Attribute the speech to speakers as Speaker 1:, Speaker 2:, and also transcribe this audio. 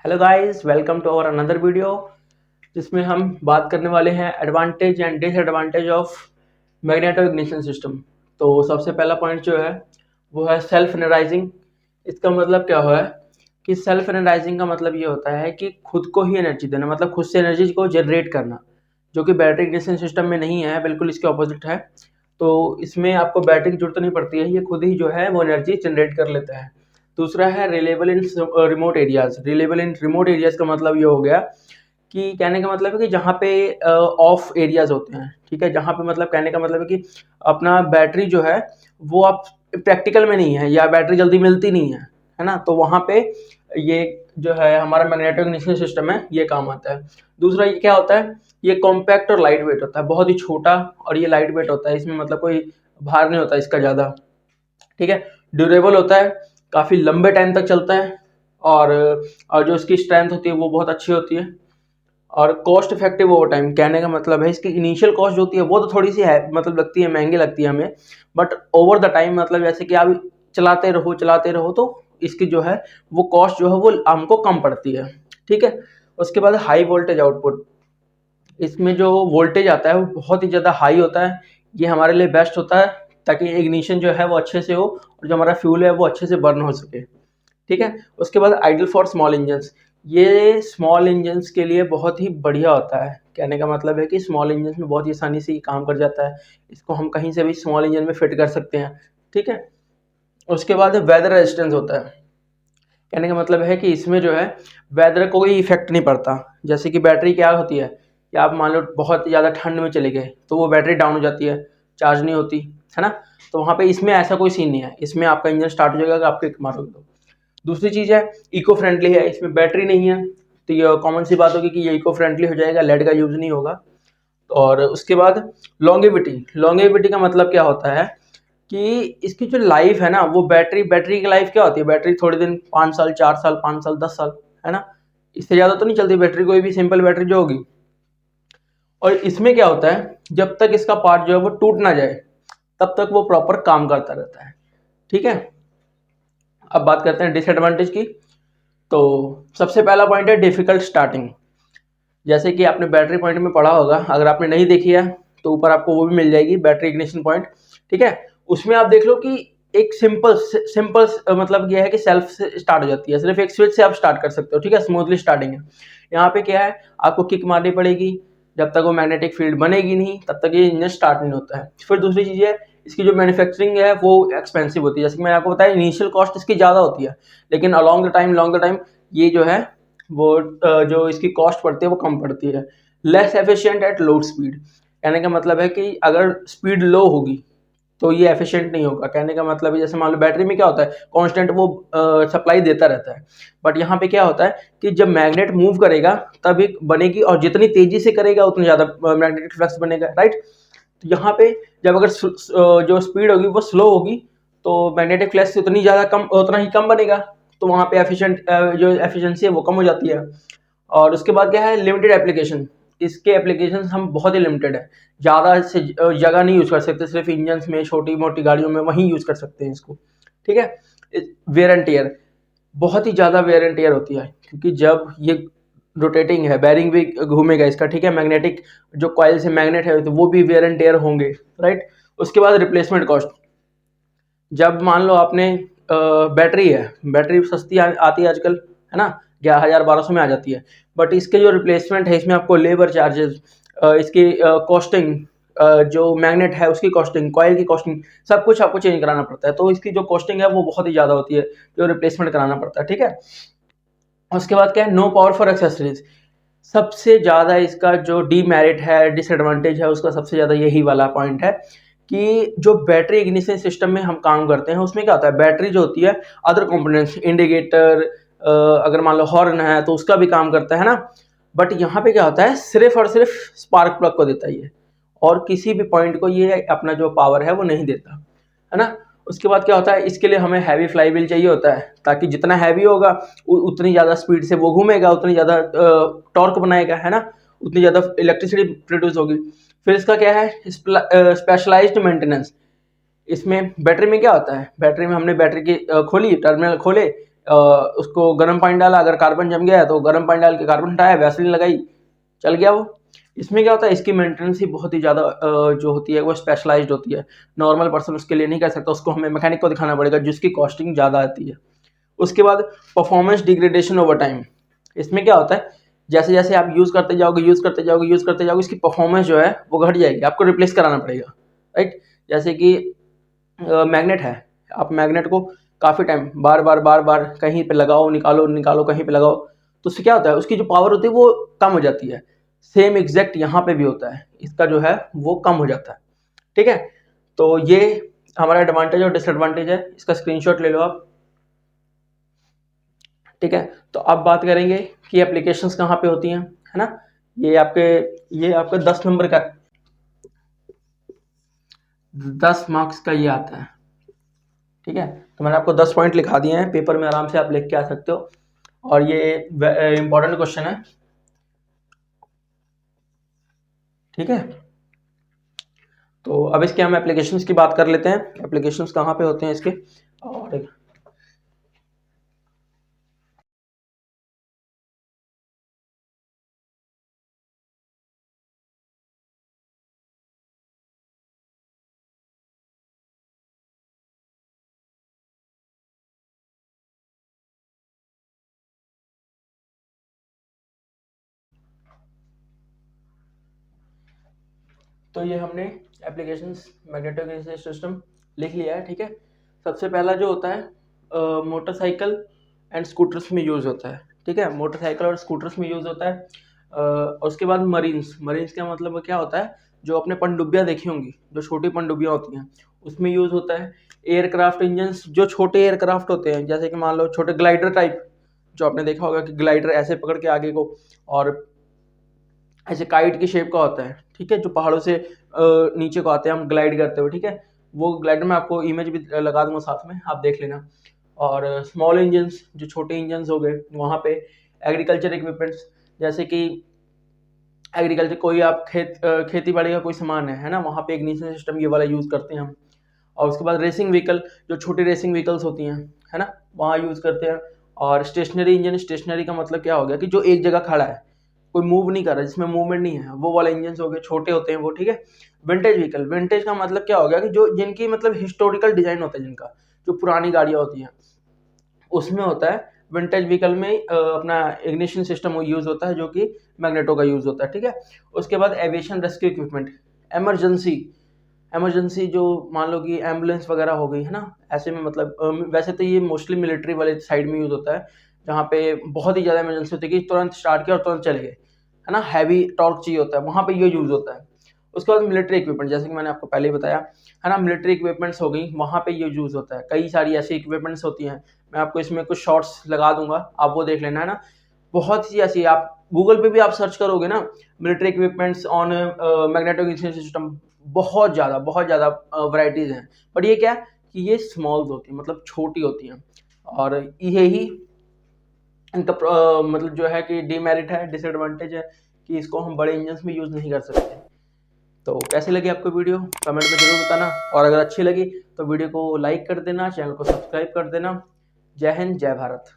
Speaker 1: Hello guys, welcome to our another video जिसमें हम बात करने वाले हैं advantage and disadvantage of magneto ignition system. तो सबसे पहला पॉइंट जो है वो है सेल्फ एनर्जाइजिंग। इसका मतलब क्या हुआ है कि सेल्फ एनर्जाइजिंग का मतलब ये होता है कि खुद को ही एनर्जी देना, मतलब खुद से एनर्जी को जनरेट करना, जो कि बैटरी इग्निशन सिस्टम में नहीं है, बिल्कुल इसके ऑपोजिट है। तो इसमें आपको बैटरी की जरूरत नहीं पड़ती है, ये खुद ही जो है वो एनर्जी जनरेट कर लेता है। दूसरा है रिलेबल इन रिमोट एरियाज। रिलेबल इन रिमोट एरियाज का मतलब ये हो गया कि कहने का मतलब है कि जहाँ पे ऑफ एरियाज होते हैं, ठीक है, जहाँ पे मतलब कहने का मतलब है कि अपना बैटरी जो है वो आप प्रैक्टिकल में नहीं है या बैटरी जल्दी मिलती नहीं है ना, तो वहाँ पे ये जो है हमारा मैग्नेटिक इग्निशन सिस्टम है, ये काम आता है। दूसरा ये क्या होता है, ये कॉम्पैक्ट और लाइट वेट होता है, बहुत ही छोटा और ये लाइट वेट होता है, इसमें मतलब कोई भार नहीं होता इसका ज़्यादा, ठीक है। ड्यूरेबल होता है, काफ़ी लंबे टाइम तक चलता है और और जो इसकी स्ट्रेंथ होती है वो बहुत अच्छी होती है। और कॉस्ट इफेक्टिव ओवर टाइम, कहने का मतलब है इसकी इनिशियल कॉस्ट जो होती है वो तो थोड़ी सी है, मतलब लगती है, महंगी लगती है हमें, बट ओवर द टाइम मतलब जैसे कि आप चलाते रहो तो इसकी जो है वो कॉस्ट जो है वो हमको कम पड़ती है, ठीक है। उसके बाद हाई वोल्टेज आउटपुट। इसमें जो वोल्टेज आता है वो बहुत ही ज़्यादा हाई होता है, ये हमारे लिए बेस्ट होता है ताकि इग्निशन जो है वो अच्छे से हो और जो हमारा फ्यूल है वो अच्छे से बर्न हो सके, ठीक है। उसके बाद आइडल फॉर स्मॉल इंजन्स। ये स्मॉल इंजन्स के लिए बहुत ही बढ़िया होता है, कहने का मतलब है कि स्मॉल इंजन्स में बहुत ही आसानी से ये काम कर जाता है, इसको हम कहीं से भी स्मॉल इंजन में फिट कर सकते हैं, ठीक है। उसके बाद वेदर रेजिस्टेंस होता है, कहने का मतलब है कि इसमें जो है वेदर को कोई इफेक्ट नहीं पड़ता। जैसे कि बैटरी क्या होती है कि आप मान लो बहुत ज़्यादा ठंड में चले गए तो वो बैटरी डाउन हो जाती है, चार्ज नहीं होती है ना, तो वहाँ पे इसमें ऐसा कोई सीन नहीं है, इसमें आपका इंजन स्टार्ट हो जाएगा अगर आप किक मारोगे तो। दूसरी चीज़ है इको फ्रेंडली है, इसमें बैटरी नहीं है, तो ये कॉमन सी बात होगी कि ये इको फ्रेंडली हो जाएगा, लेड का यूज़ नहीं होगा। और उसके बाद लॉन्गेविटी। लॉन्गेविटी का मतलब क्या होता है कि इसकी जो लाइफ है ना, वो बैटरी की लाइफ क्या होती है, बैटरी थोड़े दिन, 5 साल, 4 साल, 5 साल, 10 साल, है ना, इससे ज़्यादा तो नहीं चलती बैटरी, कोई भी सिंपल बैटरी जो होगी। और इसमें क्या होता है, जब तक इसका पार्ट जो है वो टूट ना जाए तब तक वो प्रॉपर काम करता रहता है, ठीक है। अब बात करते हैं डिसएडवांटेज की। तो सबसे पहला पॉइंट है डिफिकल्ट स्टार्टिंग। जैसे कि आपने बैटरी पॉइंट में पढ़ा होगा, अगर आपने नहीं देखी है तो ऊपर आपको वो भी मिल जाएगी, बैटरी इग्निशन पॉइंट, ठीक है। उसमें आप देख लो कि एक सिंपल सिंपल मतलब ये है कि सेल्फ से स्टार्ट हो जाती है, सिर्फ एक स्विच से आप स्टार्ट कर सकते हो, ठीक है, स्मूथली स्टार्टिंग है। यहाँ पे क्या है, आपको किक मारनी पड़ेगी, जब तक वो मैग्नेटिक फील्ड बनेगी नहीं तब तक ये इंजन स्टार्ट नहीं होता है। फिर दूसरी चीज़ है, इसकी जो मैन्युफैक्चरिंग है वो एक्सपेंसिव होती है, जैसे कि मैंने आपको बताया इनिशियल कॉस्ट इसकी ज़्यादा होती है, लेकिन लॉन्ग द टाइम ये जो है वो जो इसकी कॉस्ट पड़ती है वो कम पड़ती है। Less efficient at low speed, कहने का मतलब है कि अगर स्पीड लो होगी तो ये एफिशिएंट नहीं होगा। कहने का मतलब है जैसे मान लो बैटरी में क्या होता है, कांस्टेंट वो सप्लाई देता रहता है, बट यहाँ पे क्या होता है कि जब मैग्नेट मूव करेगा तभी बनेगी, और जितनी तेजी से करेगा उतनी ज़्यादा मैग्नेटिक फ्लक्स बनेगा, राइट। तो यहाँ पे जब अगर जो स्पीड होगी वो स्लो होगी तो मैग्नेटिक फ्लक्स उतना ही कम बनेगा, तो वहाँ पे जो एफिशिएंसी है वो कम हो जाती है। और उसके बाद क्या है, लिमिटेड एप्लीकेशन। इसके एप्लीकेशन हम बहुत ही लिमिटेड है, ज़्यादा से जगह नहीं यूज़ कर सकते, सिर्फ इंजन्स में, छोटी मोटी गाड़ियों में वहीं यूज़ कर सकते हैं इसको, ठीक है। वेयर एंड टेयर, बहुत ही ज़्यादा वेयर एंड टेयर होती है, क्योंकि जब ये रोटेटिंग है, बैरिंग भी घूमेगा इसका, ठीक है, मैग्नेटिक जो कॉइल से मैग्नेट है तो वो भी वेयर एंड टेयर होंगे, राइट। उसके बाद रिप्लेसमेंट कॉस्ट। जब मान लो आपने बैटरी है, बैटरी सस्ती आती है आजकल, है ना, 11,000 1200 में आ जाती है, बट इसके जो रिप्लेसमेंट है इसमें आपको लेबर चार्जेस, इसकी कॉस्टिंग, जो मैग्नेट है उसकी कॉस्टिंग, कॉइल की कॉस्टिंग, सब कुछ आपको चेंज कराना पड़ता है, तो इसकी जो कॉस्टिंग है वो बहुत ही ज़्यादा होती है, जो रिप्लेसमेंट कराना पड़ता है, ठीक है। उसके बाद क्या है, नो पावर फॉर एक्सेसरीज। सबसे ज़्यादा इसका जो डीमेरिट है, डिसएडवांटेज है, उसका सबसे ज़्यादा यही वाला पॉइंट है कि जो बैटरी इग्निशन सिस्टम में हम काम करते हैं उसमें क्या होता है, बैटरी जो होती है अदर कंपोनेंट्स, इंडिकेटर, अगर मान लो हॉर्न है तो उसका भी काम करता है ना, बट यहाँ पे क्या होता है, सिर्फ और सिर्फ स्पार्क प्लग को देता है ये, और किसी भी पॉइंट को ये अपना जो पावर है वो नहीं देता, है ना। उसके बाद क्या होता है, इसके लिए हमें हैवी फ्लाई व्हील चाहिए होता है, ताकि जितना हैवी होगा उतनी ज़्यादा स्पीड से वो घूमेगा, उतनी ज़्यादा टॉर्क बनाएगा, है ना, उतनी ज़्यादा इलेक्ट्रिसिटी प्रोड्यूस होगी। फिर इसका क्या है, स्पेशलाइज्ड मेंटेनेंस। इसमें बैटरी में क्या होता है, बैटरी में हमने बैटरी की खोली, टर्मिनल खोले, उसको गर्म पानी डाला, अगर कार्बन जम गया तो गर्म पानी डाल के कार्बन हटाया, वैसलीन लगाई, चल गया वो। इसमें क्या होता है, इसकी मेंटेनेंस ही बहुत ही ज़्यादा जो होती है वो स्पेशलाइज्ड होती है, नॉर्मल पर्सन उसके लिए नहीं कर सकता, उसको हमें मैकेनिक को दिखाना पड़ेगा जिसकी कॉस्टिंग ज़्यादा आती है। उसके बाद परफॉर्मेंस डिग्रेडेशन ओवर टाइम। इसमें क्या होता है, जैसे जैसे आप यूज़ करते जाओगे इसकी परफॉर्मेंस जो है वो घट जाएगी, आपको रिप्लेस कराना पड़ेगा, राइट। जैसे कि मैग्नेट है, आप मैग्नेट को काफ़ी टाइम बार बार कहीं पे लगाओ, निकालो कहीं पे लगाओ, तो उससे क्या होता है, उसकी जो पावर होती है वो कम हो जाती है। सेम एग्जैक्ट यहाँ पे भी होता है, इसका जो है वो कम हो जाता है, ठीक है। तो ये हमारा एडवांटेज और डिसएडवांटेज है, इसका स्क्रीनशॉट ले लो आप, ठीक है। तो अब बात करेंगे कि एप्लीकेशंस कहाँ पे होती हैं, है ना। ये आपके 10 नंबर का, 10 मार्क्स का ये आता है, ठीक है। तो मैंने आपको 10 पॉइंट लिखा दिए हैं, पेपर में आराम से आप लिख के आ सकते हो, और ये इंपॉर्टेंट क्वेश्चन है, ठीक है। तो अब इसके हम एप्लीकेशंस की बात कर लेते हैं, एप्लीकेशंस कहाँ पे होते हैं इसके। और तो ये हमने एप्लीकेशंस मैग्नेटिक सिस्टम लिख लिया है, ठीक है। सबसे पहला जो होता है मोटरसाइकिल एंड स्कूटर्स में यूज़ होता है, ठीक है, मोटरसाइकिल और स्कूटर्स में यूज़ होता है। उसके बाद मरीन्स का मतलब क्या होता है, जो अपने पनडुब्बियाँ देखी होंगी, जो छोटी पनडुब्बियाँ होती हैं उसमें यूज़ होता है। एयरक्राफ्ट इंजन्स, जो छोटे एयरक्राफ्ट होते हैं, जैसे कि मान लो छोटे ग्लाइडर टाइप, जो आपने देखा होगा कि ग्लाइडर ऐसे पकड़ के आगे को, और ऐसे काइट की शेप का होता है, ठीक है, जो पहाड़ों से नीचे को आते हैं हम ग्लाइड करते हुए, ठीक है। वो ग्लाइडर में आपको इमेज भी लगा दूंगा साथ में, आप देख लेना। और स्मॉल इंजन्स, जो छोटे इंजन्स हो गए, वहाँ पे एग्रीकल्चर इक्विपमेंट्स, जैसे कि एग्रीकल्चर, कोई आप खेती बाड़ी का कोई सामान है ना, वहाँ पे इग्निशन सिस्टम ये वाला यूज़ करते हैं हम। और उसके बाद रेसिंग व्हीकल, जो छोटी रेसिंग व्हीकल्स होती हैं, है ना, वहाँ यूज़ करते हैं। और स्टेशनरी इंजन, स्टेशनरी का मतलब क्या हो गया कि जो एक जगह खड़ा है, कोई मूव नहीं कर रहा, जिसमें मूवमेंट नहीं है, वो वाले इंजन हो गए, छोटे होते हैं वो, ठीक है। विंटेज व्हीकल, विंटेज का मतलब क्या हो गया कि जो जिनकी मतलब हिस्टोरिकल डिजाइन होता है, जिनका जो पुरानी गाड़ियाँ होती हैं उसमें होता है। विंटेज व्हीकल में अपना इग्निशन सिस्टम यूज़ होता है, जो कि मैग्नेटो का यूज़ होता है, ठीक है। उसके बाद aviation rescue equipment, emergency, emergency जो मान लो कि एम्बुलेंस वगैरह हो गई, है ना, ऐसे में मतलब वैसे तो ये मोस्टली मिलिट्री वाले साइड में यूज़ होता है, जहाँ पे बहुत ही ज़्यादा इमरजेंसी होती है कि तुरंत स्टार्ट किया और तुरंत चले गए, है ना, हैवी टॉर्क चाहिए होता है, वहाँ पे ये यूज़ होता है। उसके बाद मिलिट्री इक्विपमेंट, जैसे कि मैंने आपको पहले ही बताया, है ना, मिलिट्री इक्विपमेंट्स हो गई, वहाँ पे ये यूज़ होता है। कई सारी ऐसी इक्विपमेंट्स होती हैं, मैं आपको इसमें कुछ शॉर्ट्स लगा दूंगा, आप वो देख लेना, है ना। बहुत सी ऐसी, आप गूगल पे भी आप सर्च करोगे ना, military equipments on magnetic system, बहुत ज़्यादा वैरायटीज़ हैं। बट ये क्या कि ये स्मॉल्स होती हैं, मतलब छोटी होती हैं, और यही इनका मतलब जो है कि डीमेरिट है, डिसएडवांटेज है, कि इसको हम बड़े इंजन्स में यूज़ नहीं कर सकते। तो कैसी लगी आपको वीडियो, कमेंट में जरूर बताना, और अगर अच्छी लगी तो वीडियो को लाइक कर देना, चैनल को सब्सक्राइब कर देना। जय हिंद, जय भारत।